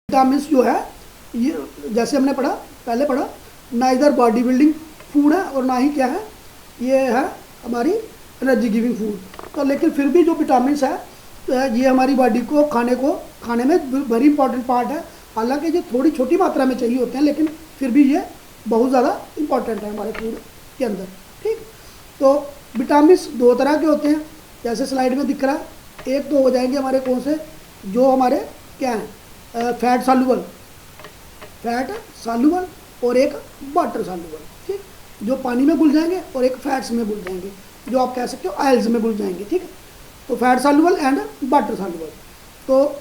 Vitamin जो है ये जैसे हमने पहले पढ़ा ना इधर बॉडी बिल्डिंग फूड है और ना ही क्या है ये है हमारी एनर्जी गिविंग फूड। तो लेकिन फिर भी जो विटामिन है ये हमारी बॉडी को खाने में वेरी इंपॉर्टेंट पार्ट है। हालांकि ये थोड़ी छोटी मात्रा में चाहिए होते हैं लेकिन फिर भी ये बहुत ज़्यादा इंपॉर्टेंट है हमारे फूड के अंदर। ठीक, तो विटामिन दो तरह के होते हैं जैसे स्लाइड में दिख रहा है। एक तो हो जाएंगे हमारे कौन से जो हमारे क्या हैं फैट सॉल्युबल और एक वाटर सॉल्युबल। ठीक, जो पानी में घुल जाएंगे और एक फैट्स में घुल जाएंगे जो आप कह सकते हो ऑयल्स में घुल जाएंगे। ठीक है, तो fat soluble and water soluble. तो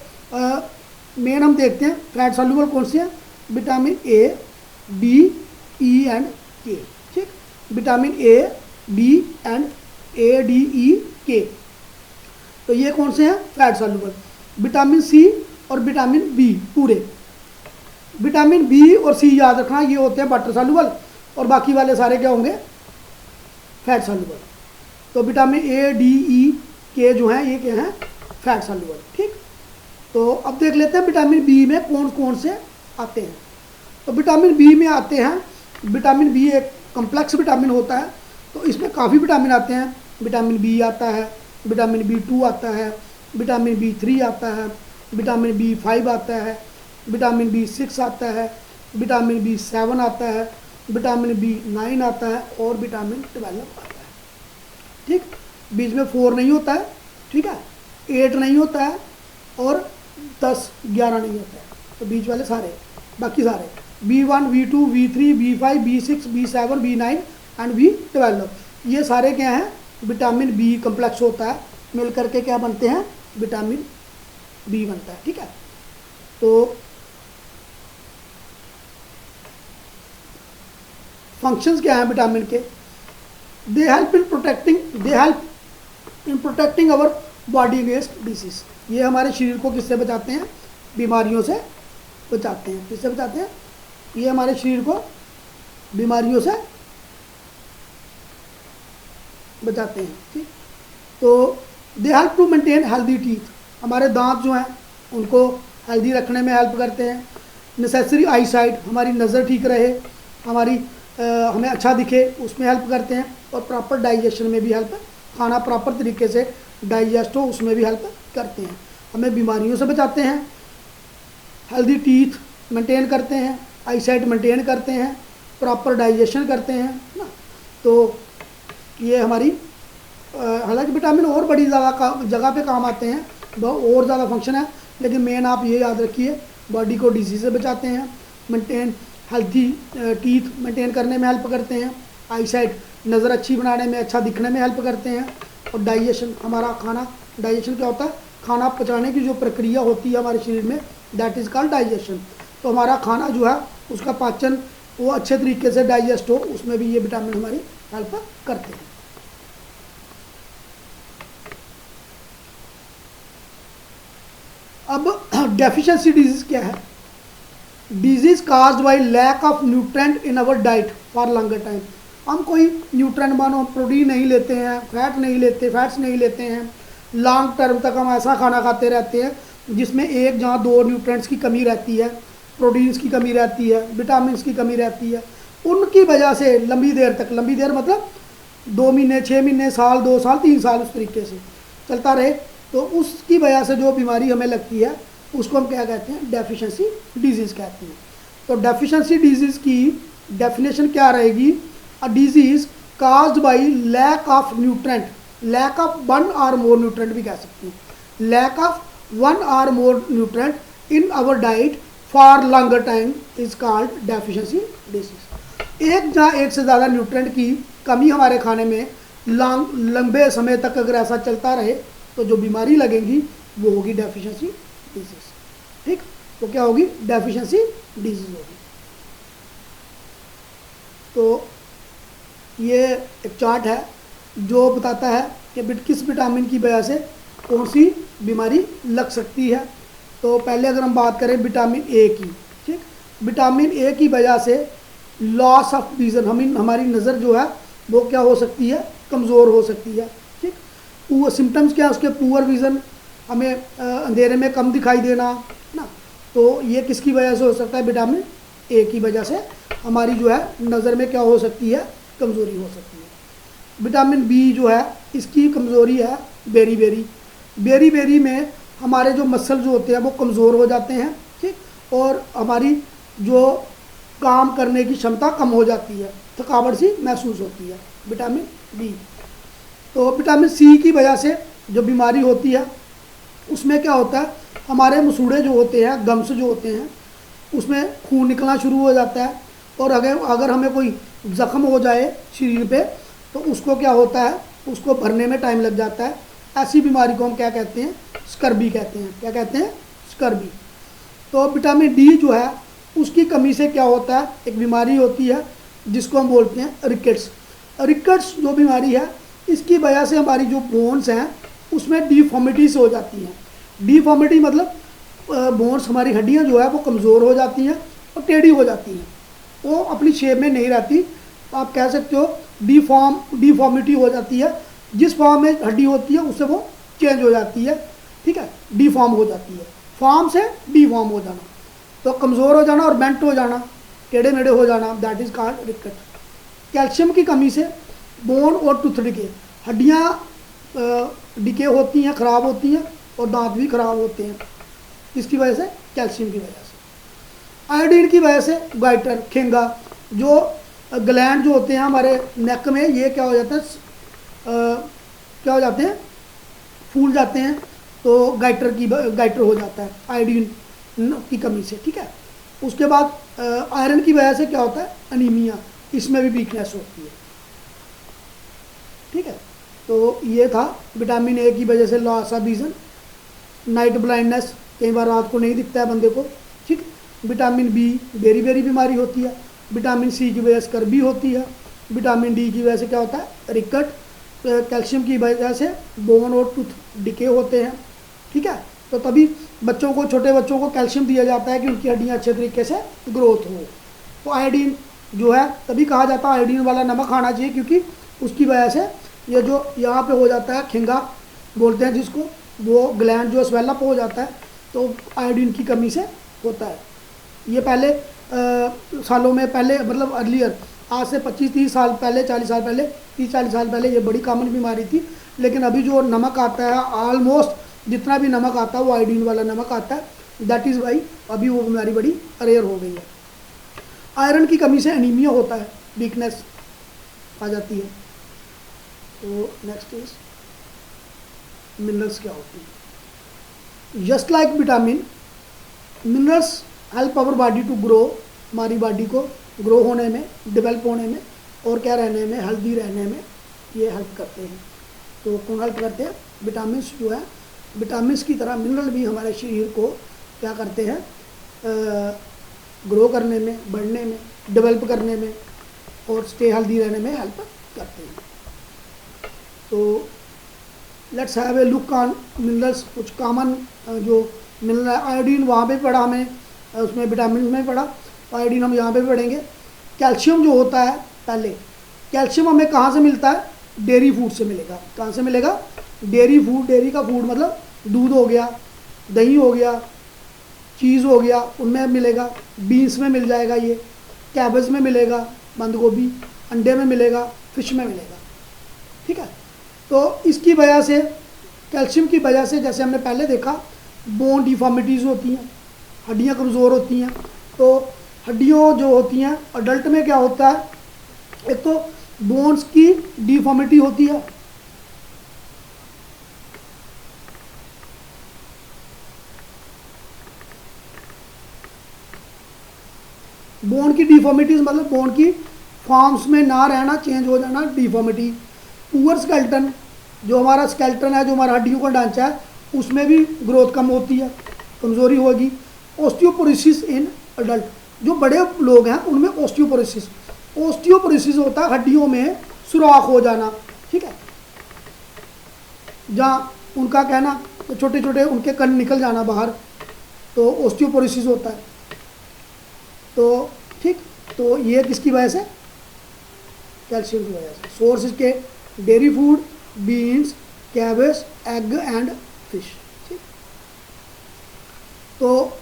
मेन हम देखते हैं फैट सॉल्युबल कौन से हैं, vitamin A, D, E and K. ठीक, vitamin A, D and A, D, E, K, तो ये कौन से हैं फैट सॉल्युबल। विटामिन सी और विटामिन बी पूरे, विटामिन बी और सी याद रखना ये होते हैं वाटर सॉल्युबल और बाकी वाले सारे क्या होंगे फैट सॉल्युबल। तो विटामिन ए, डी, ई, के जो हैं ये क्या हैं फैट सॉल्युबल। ठीक, तो अब देख लेते हैं विटामिन बी में कौन कौन से आते हैं। तो विटामिन बी में आते हैं, विटामिन बी एक कम्प्लेक्स विटामिन होता है तो इसमें काफ़ी विटामिन आते हैं। विटामिन बी आता है, विटामिन बी2 आता है, विटामिन बी3 आता है, विटामिन बी5 आता है, विटामिन बी6 आता है, विटामिन बी7 आता है, विटामिन बी9 आता है और विटामिन 12 आता है। ठीक, बीच में 4 नहीं होता है, ठीक है, 8 नहीं होता है और 10, 11 नहीं होता है। तो बीच वाले सारे बाकी सारे B1, B2, B3, B5, B6, B7, B9 and B12 ये सारे क्या हैं विटामिन बी कम्प्लेक्स होता है, मिल करके क्या बनते हैं विटामिन बी बनता है। ठीक है, तो फंक्शंस क्या हैं vitamin K, they help in protecting our body against disease. ये हमारे शरीर को किससे बचाते हैं, बीमारियों से बचाते हैं। किससे बचाते हैं, ये हमारे शरीर को बीमारियों से बचाते हैं। ठीक, तो they help to maintain healthy teeth, हमारे दांत जो हैं उनको हेल्दी रखने में हेल्प करते हैं। नेसेसरी आई साइट, हमारी नज़र ठीक रहे, हमारी हमें अच्छा दिखे उसमें हेल्प करते हैं। और प्रॉपर डाइजेशन में भी हेल्प, खाना प्रॉपर तरीके से डाइजेस्ट हो उसमें भी हेल्प करते हैं। हमें बीमारियों से बचाते हैं, हेल्दी टीथ मेंटेन करते हैं, आई साइट मेंटेन करते हैं, प्रॉपर डाइजेशन करते हैं ना। तो ये हमारी हालांकि विटामिन और बड़ी जगह पे काम आते हैं, और ज़्यादा फंक्शन है, लेकिन मेन आप ये याद रखिए बॉडी को डिजीज से बचाते हैं, मेंटेन हेल्थी टीथ मेंटेन करने में हेल्प करते हैं, आई साइट नज़र अच्छी बनाने में, अच्छा दिखने में हेल्प करते हैं। और डाइजेशन, हमारा खाना डाइजेशन क्या होता है, खाना पचाने की जो प्रक्रिया होती है हमारे शरीर में दैट इज़ कॉल्ड डाइजेशन। तो हमारा खाना जो है उसका पाचन वो अच्छे तरीके से डाइजेस्ट हो उसमें भी ये विटामिन हमारी हेल्प करते हैं। अब डेफिशिएंसी डिजीज क्या है, disease caused by lack of nutrient in our diet for longer time. हम कोई न्यूट्रेंट मानो प्रोटीन नहीं लेते हैं, फैट्स नहीं लेते हैं, लॉन्ग टर्म तक हम ऐसा खाना खाते रहते हैं जिसमें एक जहाँ 2 न्यूट्रेंट्स की कमी रहती है, प्रोटीन्स की कमी रहती है, विटामिन की कमी रहती है, उनकी वजह से लंबी देर मतलब 2 महीने, 6 महीने, साल, 2 साल, 3 साल उस तरीके से चलता रहे, तो उसकी वजह से जो बीमारी हमें लगती है उसको हम क्या कहते हैं डेफिशिएंसी डिजीज़ कहते हैं। तो डेफिशिएंसी डिजीज़ की डेफिनेशन क्या रहेगी, a disease caused by lack of nutrient, lack of 1 और मोर न्यूट्रेंट भी कह सकते हैं, लैक ऑफ 1 और more nutrient in our diet for longer time is called deficiency disease. एक से ज़्यादा न्यूट्रेंट की कमी हमारे खाने में लंबे समय तक अगर ऐसा चलता रहे तो जो बीमारी लगेगी वो होगी डेफिशिएंसी डिजीज़। ठीक, तो क्या होगी डेफिशिएंसी डिजीज़ होगी। तो ये एक चार्ट है जो बताता है कि किस विटामिन की वजह से कौन सी बीमारी लग सकती है। तो पहले अगर हम बात करें विटामिन ए की, ठीक, विटामिन ए की वजह से लॉस ऑफ विजन, हमारी नज़र जो है वो क्या हो सकती है, कमज़ोर हो सकती है। ठीक, वो सिम्टम्स क्या है उसके, पुअर विज़न, हमें अंधेरे में कम दिखाई देना ना, तो ये किसकी वजह से हो सकता है? विटामिन ए की वजह से हमारी जो है नज़र में क्या हो सकती है? कमज़ोरी हो सकती है। विटामिन बी जो है इसकी कमज़ोरी है बेरी बेरी। बेरी बेरी में हमारे जो मसल जो होते हैं वो कमज़ोर हो जाते हैं, ठीक, और हमारी जो काम करने की क्षमता कम हो जाती है, थकावट सी महसूस होती है। Vitamin B. तो विटामिन सी की वजह से जो बीमारी होती है उसमें क्या होता है? हमारे मसूड़े जो होते हैं, गम्स जो होते हैं, उसमें खून निकलना शुरू हो जाता है, और अगर हमें कोई ज़ख्म हो जाए शरीर पे तो उसको क्या होता है? उसको भरने में टाइम लग जाता है। ऐसी बीमारी को हम क्या कहते हैं? स्कर्बी कहते हैं। क्या कहते हैं? स्कर्बी। तो विटामिन डी जो है उसकी कमी से क्या होता है? एक बीमारी होती है जिसको हम बोलते हैं रिकेट्स। रिकेट्स जो बीमारी है इसकी वजह से हमारी जो बोन्स हैं उसमें डिफॉर्मिटीज हो जाती हैं। डिफॉर्मिटी मतलब बोन्स, हमारी हड्डियां जो है वो कमज़ोर हो जाती हैं और टेढ़ी हो जाती हैं, वो अपनी शेप में नहीं रहती। आप कह सकते हो डिफॉर्मिटी हो जाती है। जिस फॉर्म में हड्डी होती है उससे वो चेंज हो जाती है, ठीक है, डिफॉर्म हो जाती है। फॉर्म से डिफॉर्म हो जाना, तो कमज़ोर हो जाना और बेंट हो जाना, टेढ़े मेढ़े हो जाना, दैट इज़ कॉल्ड रिकेट। कैल्शियम की कमी से बोन और टूथ डिके, हड्डियाँ डिके होती हैं, ख़राब होती हैं, और दांत भी ख़राब होते हैं। किसकी वजह से? कैल्शियम की वजह से। आयोडीन की वजह से गाइटर, खींगा, जो ग्लैंड जो होते हैं हमारे नेक में, ये क्या हो जाता है? क्या हो जाते हैं? फूल जाते हैं, तो गाइटर हो जाता है आयोडीन की कमी से, ठीक है। उसके बाद आयरन की वजह से क्या होता है? अनीमिया, इसमें भी वीकनेस होती है, ठीक है। तो ये था विटामिन ए की वजह से loss of vision, night blindness, कई बार रात को नहीं दिखता है बंदे को, ठीक। विटामिन बी बेरी बेरी बीमारी होती है। विटामिन सी की वजह से स्कर्बी होती है। विटामिन डी की वजह से क्या होता है? रिकट। कैल्शियम की वजह से बोन और टूथ डिके होते हैं, ठीक है। तो तभी बच्चों को, छोटे बच्चों को कैल्शियम दिया जाता है कि उनकी हड्डियाँ अच्छे तरीके से ग्रोथ हो। तो आयोडीन जो है, तभी कहा जाता है आयोडीन वाला नमक खाना चाहिए, क्योंकि उसकी वजह से ये जो यहाँ पे हो जाता है, खिंगा बोलते हैं जिसको, वो ग्लैंड जो स्वेलअप हो जाता है, तो आयोडीन की कमी से होता है। ये पहले सालों में, पहले मतलब अर्लियर, आज से 25-30 साल पहले, 40 साल पहले, 30-40 साल पहले ये बड़ी कॉमन बीमारी थी। लेकिन अभी जो नमक आता है, ऑलमोस्ट जितना भी नमक आता है वो आयोडीन वाला नमक आता है। दैट इज़ वाई अभी वो बीमारी बड़ी रेयर हो गई है। आयरन की कमी से एनीमिया होता है, वीकनेस आ जाती है। तो नेक्स्ट इज मिनरल्स क्या होती है? Just like vitamin, minerals help our body to grow, हमारी बॉडी को ग्रो होने में, डेवलप होने में, और क्या रहने में, हेल्दी रहने में ये हेल्प करते हैं। तो कौन हेल्प करते हैं? विटामिन जो है, विटामिन की तरह मिनरल भी हमारे शरीर को क्या करते हैं? ग्रो करने में, बढ़ने में, डेवलप करने में और स्टे हेल्दी रहने में हेल्प करते हैं। तो let's have a look on minerals. कुछ कॉमन जो मिनरल, आयोडीन वहाँ पे पढ़ा हमें, उसमें विटामिन में पढ़ा, आयोडीन हम यहाँ पे भी पढ़ेंगे। कैल्शियम जो होता है, पहले कैल्शियम हमें कहाँ से मिलता है? डेयरी फूड से मिलेगा। कहाँ से मिलेगा? Dairy food. डेयरी का फूड मतलब दूध हो गया, दही हो गया, चीज़ हो गया, उनमें मिलेगा। बीन्स में मिल जाएगा, ये कैबेज में मिलेगा, बंद गोभी, अंडे में मिलेगा, फिश में मिलेगा, ठीक है। तो इसकी वजह से, कैल्शियम की वजह से, जैसे हमने पहले देखा, बोन डिफॉर्मिटीज़ होती हैं, हड्डियाँ कमज़ोर होती हैं। तो हड्डियों जो होती हैं अडल्ट में क्या होता है? एक तो बोन्स की डिफॉर्मिटी होती है, बोन की डिफॉर्मिटीज मतलब बोन की फॉर्म्स में ना रहना, चेंज हो जाना, डिफॉर्मिटी। पुअर स्केल्टन, जो हमारा स्केल्टन है, जो हमारा हड्डियों का ढांचा है, उसमें भी ग्रोथ कम होती है, कमज़ोरी होगी। ऑस्टियोपोरोसिस इन अडल्ट, जो बड़े लोग हैं उनमें ऑस्टियोपोरोसिस होता है हड्डियों में सुराख हो जाना, ठीक है, जहाँ उनका कहना छोटे छोटे उनके कण निकल जाना बाहर, तो ऑस्टियोपोरोसिस होता है। तो ठीक, तो ये किसकी वजह से? कैल्शियम की वजह से। सोर्स इसके dairy food, beans, cabbage, egg and fish, ठीक। तो